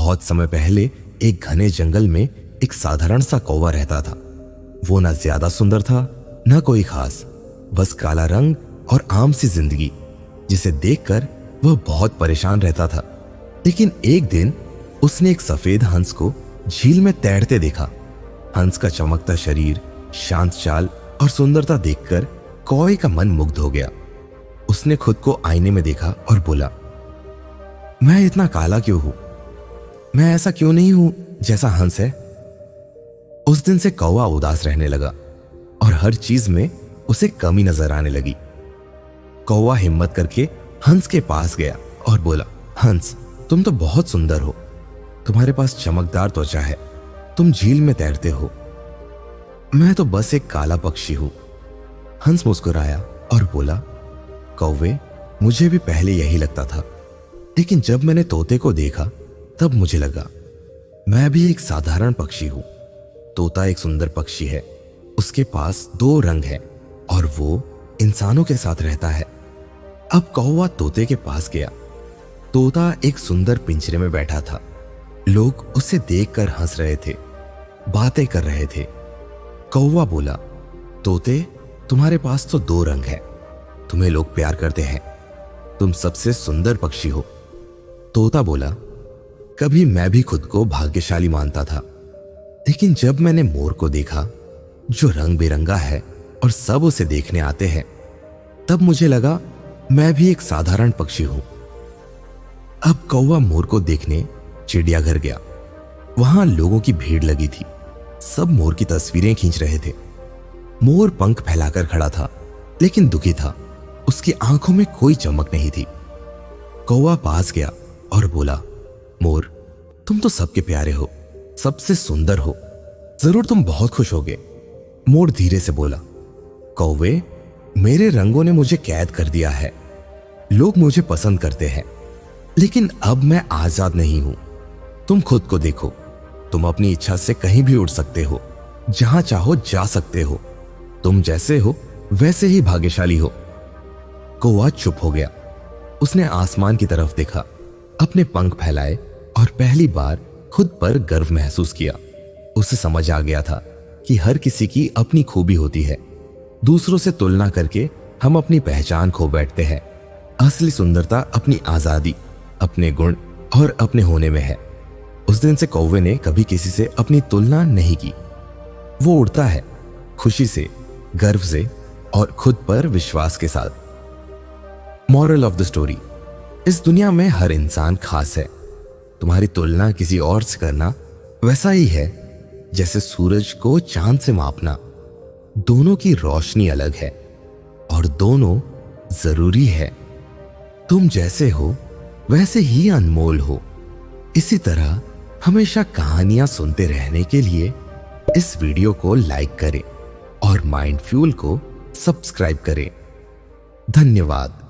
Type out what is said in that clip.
बहुत समय पहले एक घने जंगल में एक साधारण सा कौवा रहता था। वो ना ज्यादा सुंदर था ना कोई खास, बस काला रंग और आम सी जिंदगी जिसे देखकर वह बहुत परेशान रहता था। लेकिन एक दिन उसने एक सफेद हंस को झील में तैरते देखा। हंस का चमकता शरीर, शांत चाल और सुंदरता देखकर कौवे का मन मुग्ध हो गया। उसने खुद को आईने में देखा और बोला, मैं इतना काला क्यों हूं? मैं ऐसा क्यों नहीं हूं जैसा हंस है? उस दिन से कौवा उदास रहने लगा और हर चीज में उसे कमी नजर आने लगी। कौवा हिम्मत करके हंस के पास गया और बोला, हंस, तुम तो बहुत सुंदर हो। तुम्हारे पास चमकदार त्वचा है, तुम झील में तैरते हो। मैं तो बस एक काला पक्षी हूं। हंस मुस्कुराया और बोला, कौवे, मुझे भी पहले यही लगता था, लेकिन जब मैंने तोते को देखा तब मुझे लगा मैं भी एक साधारण पक्षी हूं। तोता एक सुंदर पक्षी है, उसके पास 2 रंग हैं और वो इंसानों के साथ रहता है। अब कौवा तोते के पास गया। तोता एक सुंदर पिंजरे में बैठा था। लोग उसे देखकर हंस रहे थे, बातें कर रहे थे। कौवा बोला, तोते, तुम्हारे पास तो 2 रंग हैं, तुम्हें लोग प्यार करते हैं, तुम सबसे सुंदर पक्षी हो। तोता बोला, कभी मैं भी खुद को भाग्यशाली मानता था, लेकिन जब मैंने मोर को देखा जो रंग बिरंगा है और सब उसे देखने आते हैं, तब मुझे लगा मैं भी एक साधारण पक्षी हूं। अब कौवा मोर को देखने चिड़ियाघर गया। वहां लोगों की भीड़ लगी थी, सब मोर की तस्वीरें खींच रहे थे। मोर पंख फैलाकर खड़ा था, लेकिन दुखी था। उसकी आंखों में कोई चमक नहीं थी। कौवा पास गया और बोला, मोर, तुम तो सबके प्यारे हो, सबसे सुंदर हो, जरूर तुम बहुत खुश होगे। मोर धीरे से बोला, कौवे, मेरे रंगों ने मुझे कैद कर दिया है। लोग मुझे पसंद करते हैं, लेकिन अब मैं आजाद नहीं हूं। तुम खुद को देखो, तुम अपनी इच्छा से कहीं भी उड़ सकते हो, जहां चाहो जा सकते हो। तुम जैसे हो वैसे ही भाग्यशाली हो। कौवा चुप हो गया। उसने आसमान की तरफ देखा, अपने पंख फैलाए और पहली बार खुद पर गर्व महसूस किया। उसे समझ आ गया था कि हर किसी की अपनी खूबी होती है। दूसरों से तुलना करके हम अपनी पहचान खो बैठते हैं। असली सुंदरता अपनी आजादी, अपने गुण और अपने होने में है। उस दिन से कौवे ने कभी किसी से अपनी तुलना नहीं की। वो उड़ता है खुशी से, गर्व से और खुद पर विश्वास के साथ। मॉरल ऑफ द स्टोरी, इस दुनिया में हर इंसान खास है। तुम्हारी तुलना किसी और से करना वैसा ही है जैसे सूरज को चांद से मापना। दोनों की रोशनी अलग है और दोनों जरूरी है। तुम जैसे हो वैसे ही अनमोल हो। इसी तरह हमेशा कहानियां सुनते रहने के लिए इस वीडियो को लाइक करें और माइंड फ्यूल को सब्सक्राइब करें। धन्यवाद।